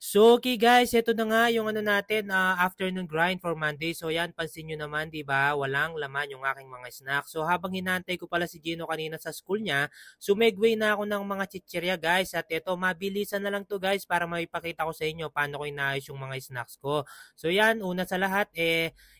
So, okay guys, ito na nga yung natin, afternoon grind for Monday. So, yan, pansin nyo naman, di ba? Walang laman yung aking mga snack. So, habang hinantay ko pala si Gino kanina sa school niya, sumegway na ako ng mga chichirya guys. At ito, mabilisan na lang to guys para maipakita ko sa inyo paano ko inaayos yung mga snacks ko. So, yan, una sa lahat,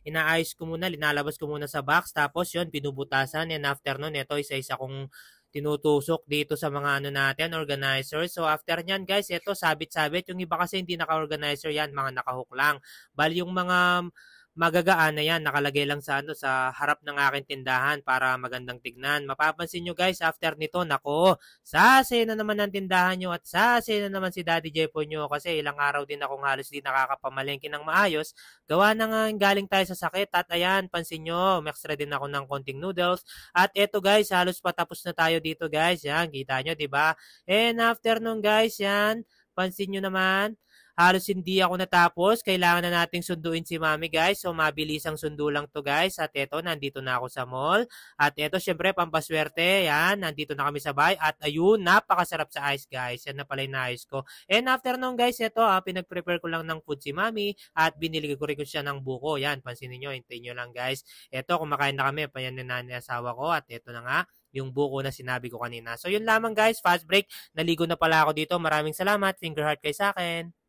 inaayos ko muna, linalabas ko muna sa box. Tapos, yun, pinubutasan. And after nun, ito, isa-isa kong tinutusok dito sa mga natin, organizer. So after nyan guys, ito sabit-sabit. Yung iba kasi hindi naka-organizer yan, mga nakahook lang. Bali yung mga magagaan na yan, nakalagay lang sa sa harap ng aking tindahan para magandang tignan. Mapapansin nyo guys, after nito, nako, sase na naman ang tindahan nyo at sase na naman si Daddy Jepo nyo kasi ilang araw din akong halos di nakakapamalengke ng maayos. Gawa na nga galing tayo sa sakit at ayan, pansin nyo, extra din ako ng konting noodles. At eto guys, halos patapos na tayo dito guys. Yan, kita nyo, di ba? And after nun guys, yan, pansin nyo naman, halos hindi ako natapos. Kailangan na nating sunduin si Mami guys. So mabilis ang sundo lang to guys. At eto, nandito na ako sa mall. At eto, syempre, pampaswerte. Yan, nandito na kami sa bahay. At ayun, napakasarap sa ice guys. Yan na pala yung na-ice ko. And after nun guys, eto, pinag-prepare ko lang ng food si Mami. At binili ko rin ko siya ng buko. Yan, pansinin nyo, hintayin nyo lang guys. Eto, kumakain na kami. Payan na ni asawa ko. At eto na nga, yung buko na sinabi ko kanina. So yun lamang guys, fast break. Naligo na pala ako dito. Maraming salamat. Finger heart kayo sa akin.